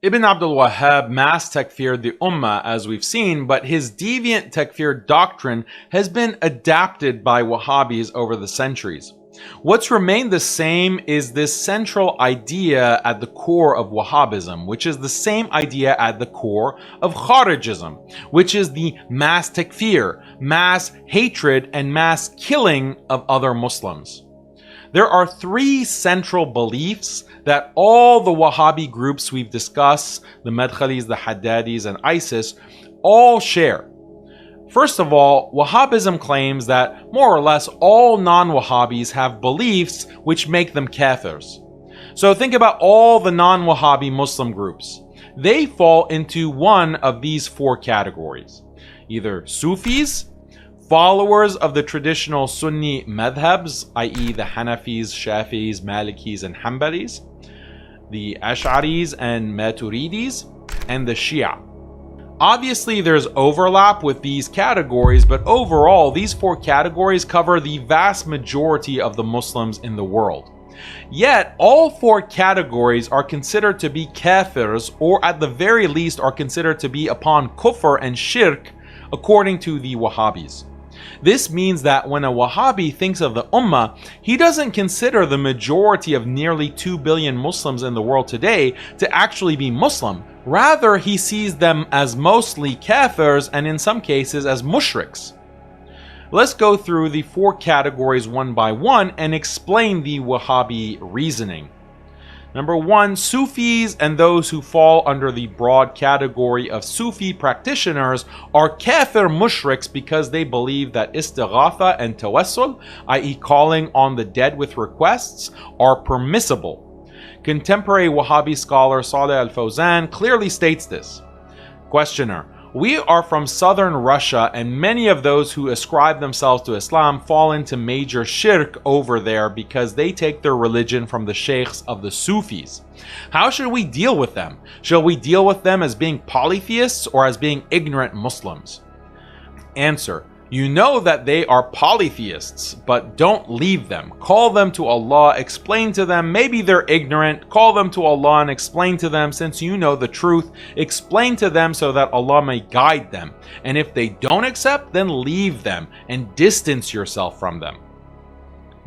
Ibn Abdul Wahhab mass takfired the Ummah, as we've seen, but his deviant takfir doctrine has been adapted by Wahhabis over the centuries. What's remained the same is this central idea at the core of Wahhabism, which is the same idea at the core of Kharijism, which is the mass takfir, mass hatred, and mass killing of other Muslims. There are three central beliefs that all the Wahhabi groups we've discussed, the Madkhalis, the Haddadis, and ISIS, all share. First of all, Wahhabism claims that more or less all non-Wahhabis have beliefs which make them kafirs. So think about all the non-Wahhabi Muslim groups. They fall into one of these four categories. Either Sufis, followers of the traditional Sunni Madhabs, i.e. the Hanafis, Shafis, Malikis, and Hanbalis, the Ash'aris and Maturidis, and the Shia. Obviously, there's overlap with these categories, but overall, these four categories cover the vast majority of the Muslims in the world. Yet, all four categories are considered to be kafirs, or at the very least are considered to be upon kufr and shirk, according to the Wahhabis. This means that when a Wahhabi thinks of the Ummah, he doesn't consider the majority of nearly 2 billion Muslims in the world today to actually be Muslim. Rather, he sees them as mostly kafirs and in some cases as mushriks. Let's go through the four categories one by one and explain the Wahhabi reasoning. Number one, Sufis and those who fall under the broad category of Sufi practitioners are kafir mushriks because they believe that istighatha and tawassul, i.e. calling on the dead with requests, are permissible. Contemporary Wahhabi scholar Saleh al-Fawzan clearly states this. Questioner: we are from southern Russia, and many of those who ascribe themselves to Islam fall into major shirk over there because they take their religion from the sheikhs of the Sufis. How should we deal with them? Shall we deal with them as being polytheists or as being ignorant Muslims? Answer: you know that they are polytheists, but don't leave them. Call them to Allah, explain to them. Maybe they're ignorant. Call them to Allah and explain to them, since you know the truth. Explain to them so that Allah may guide them. And if they don't accept, then leave them and distance yourself from them.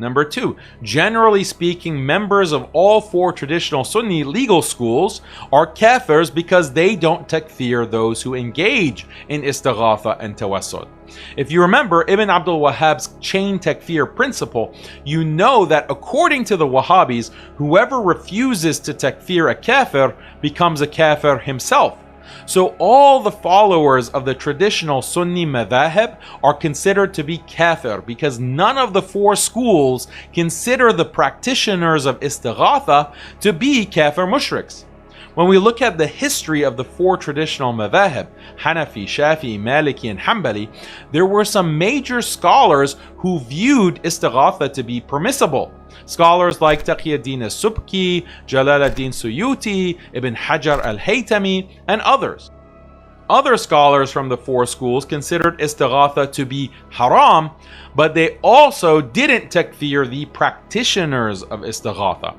Number two, generally speaking, members of all four traditional Sunni legal schools are kafirs because they don't takfir those who engage in istighatha and tawassul. If you remember Ibn Abdul Wahhab's chain takfir principle, you know that according to the Wahhabis, whoever refuses to takfir a kafir becomes a kafir himself. So all the followers of the traditional Sunni Madhab are considered to be kafir because none of the four schools consider the practitioners of istighatha to be kafir mushriks. When we look at the history of the four traditional madhahib, Hanafi, Shafi, Maliki, and Hanbali, there were some major scholars who viewed istighatha to be permissible. Scholars like Taqiyuddin as-Subki, Jalaluddin Suyuti, Ibn Hajar al-Haytami, and others. Other scholars from the four schools considered istighatha to be haram, but they also didn't takfir the practitioners of istighatha.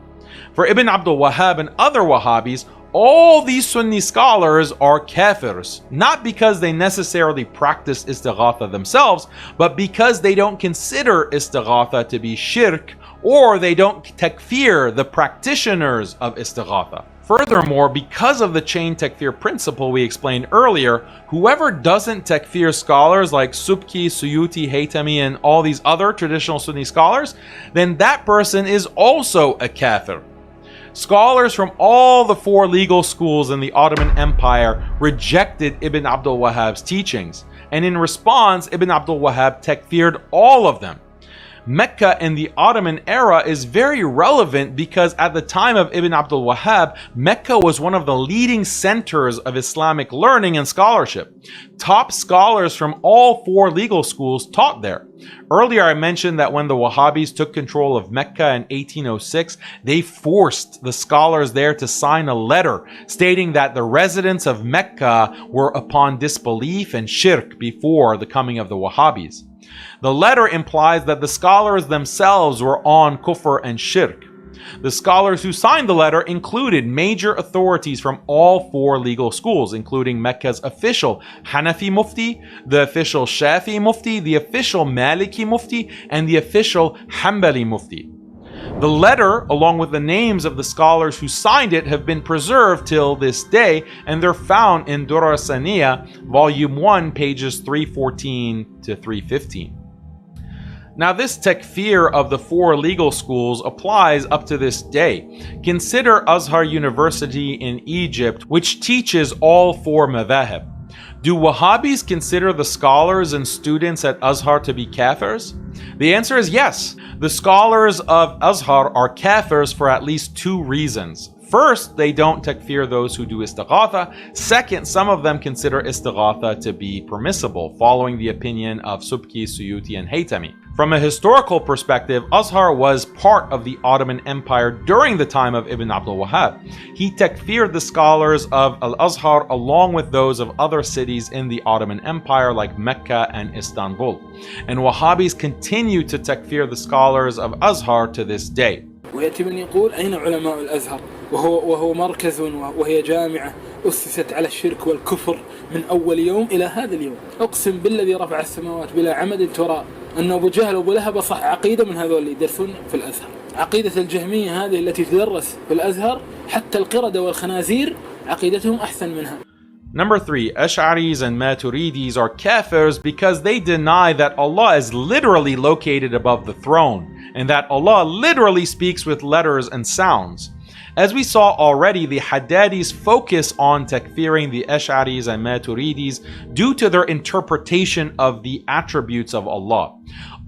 For Ibn Abdul Wahhab and other Wahhabis, all these Sunni scholars are kafirs, not because they necessarily practice istighatha themselves, but because they don't consider istighatha to be shirk, or they don't takfir the practitioners of istighatha. Furthermore, because of the chain takfir principle we explained earlier, whoever doesn't takfir scholars like Subki, Suyuti, Haytami, and all these other traditional Sunni scholars, then that person is also a kafir. Scholars from all the four legal schools in the Ottoman Empire rejected Ibn Abdul Wahhab's teachings, and in response, Ibn Abdul Wahhab takfired all of them. Mecca in the Ottoman era is very relevant because at the time of Ibn Abdul Wahhab, Mecca was one of the leading centers of Islamic learning and scholarship. Top scholars from all four legal schools taught there. Earlier I mentioned that when the Wahhabis took control of Mecca in 1806, they forced the scholars there to sign a letter stating that the residents of Mecca were upon disbelief and shirk before the coming of the Wahhabis. The letter implies that the scholars themselves were on kufr and shirk. The scholars who signed the letter included major authorities from all four legal schools, including Mecca's official Hanafi Mufti, the official Shafi Mufti, the official Maliki Mufti, and the official Hanbali Mufti. The letter, along with the names of the scholars who signed it, have been preserved till this day, and they're found in Durra Saniya, volume 1, pages 314 to 315. Now, this takfir of the four legal schools applies up to this day. Consider Azhar University in Egypt, which teaches all four madhahib. Do Wahhabis consider the scholars and students at Azhar to be kafirs? The answer is yes. The scholars of Azhar are kafirs for at least two reasons. First, they don't takfir those who do istighatha. Second, some of them consider istighatha to be permissible, following the opinion of Subki, Suyuti, and Haytami. From a historical perspective, Azhar was part of the Ottoman Empire during the time of Ibn Abdul Wahhab. He takfired the scholars of Al-Azhar along with those of other cities in the Ottoman Empire like Mecca and Istanbul. And Wahhabis continue to takfir the scholars of Azhar to this day. ويأتي من يقول أين علماء الأزهر وهو مركز وهي جامعة أسست على الشرك والكفر من أول يوم إلى هذا اليوم. أقسم بالذي رفع السماوات بلا عمد ترى أن أبو جهل وأبو لهب صح عقيدة من هذول اللي يدرسون في الأزهر. عقيدة الجهمية هذه التي تدرس في الأزهر حتى القردة والخنازير عقيدتهم أحسن منها. Number 3, Ash'aris and Maturidis are kafirs because they deny that Allah is literally located above the throne, and that Allah literally speaks with letters and sounds. As we saw already, the Haddadis focus on takfiring the Ash'aris and Maturidis due to their interpretation of the attributes of Allah.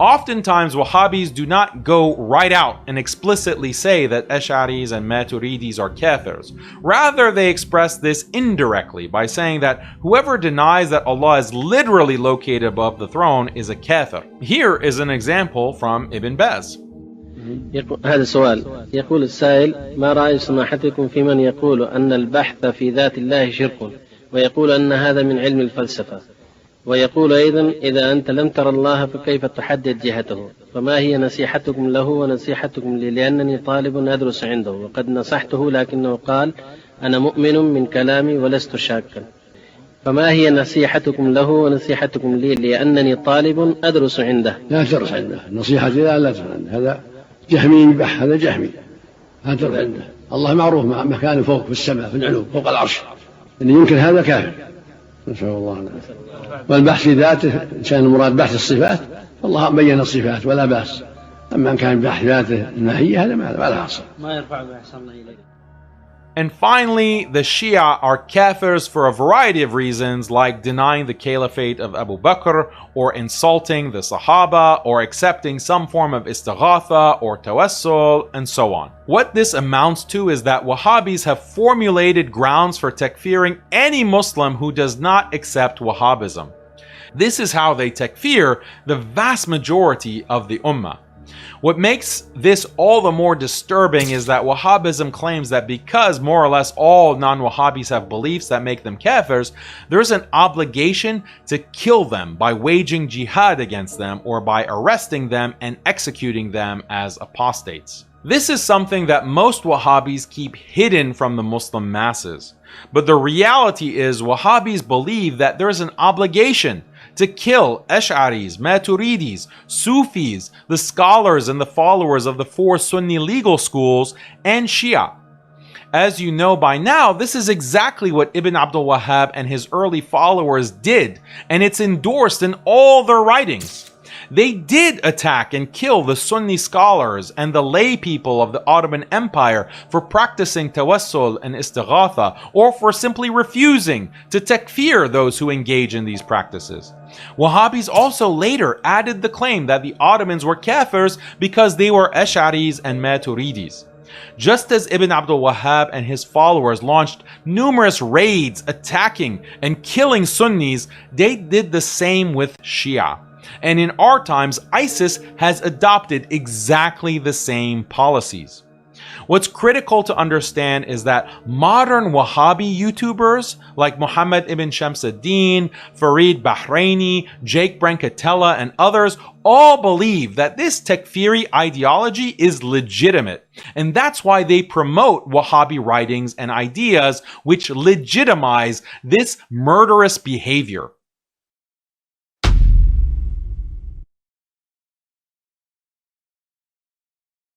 Oftentimes, Wahhabis do not go right out and explicitly say that Ash'aris and Maturidis are kafirs. Rather, they express this indirectly by saying that whoever denies that Allah is literally located above the throne is a kafir. Here is an example from Ibn Baz. هذا سؤال. يقول السائل: ما رأي سماحتكم في من يقول أن البحث في ذات الله شرك، ويقول أن هذا من علم الفلسفة، ويقول أيضا: إذا أنت لم تر الله فكيف تحدد جهته؟ فما هي نصيحتكم له ونصيحتكم لي، لأنني طالب أدرس عنده وقد نصحته لكنه قال: أنا مؤمن من كلامي ولست شاكا. فما هي نصيحتكم له ونصيحتكم لي، لأنني طالب أدرس عنده؟ لا تدرس عنده، النصيحة لا تدرس عنده، هذا جهمي يبح، هذا جهمي، لا تدرس عنده. الله معروف مكانه فوق في السماء في العلو فوق العرش، إن يمكن هذا كافر، نسأل الله العافية. والبحث في ذاته إن كان المراد بحث الصفات فالله بين الصفات ولا بأس، أما إن كان بحث ذاته الماهية هذا ما لا حصل. ما يرفع بأحسن الله إليه. And finally, the Shia are kafirs for a variety of reasons, like denying the caliphate of Abu Bakr, or insulting the Sahaba, or accepting some form of istighatha or tawassul, and so on. What this amounts to is that Wahhabis have formulated grounds for takfiring any Muslim who does not accept Wahhabism. This is how they takfir the vast majority of the Ummah. What makes this all the more disturbing is that Wahhabism claims that because more or less all non-Wahhabis have beliefs that make them kafirs, there's an obligation to kill them by waging jihad against them or by arresting them and executing them as apostates. This is something that most Wahhabis keep hidden from the Muslim masses. But the reality is Wahhabis believe that there is an obligation to kill Ash'aris, Maturidis, Sufis, the scholars and the followers of the four Sunni legal schools, and Shia. As you know by now, this is exactly what Ibn Abdul Wahhab and his early followers did, and it's endorsed in all their writings. They did attack and kill the Sunni scholars and the lay people of the Ottoman Empire for practicing tawassul and istighatha, or for simply refusing to takfir those who engage in these practices. Wahhabis also later added the claim that the Ottomans were kafirs because they were Ash'aris and Maturidis. Just as Ibn Abdul Wahhab and his followers launched numerous raids attacking and killing Sunnis, they did the same with Shia. And in our times, ISIS has adopted exactly the same policies. What's critical to understand is that modern Wahhabi YouTubers like Muhammad ibn Shamsuddin, Farid Bahraini, Jake Brancatella, and others all believe that this takfiri ideology is legitimate. And that's why they promote Wahhabi writings and ideas which legitimize this murderous behavior.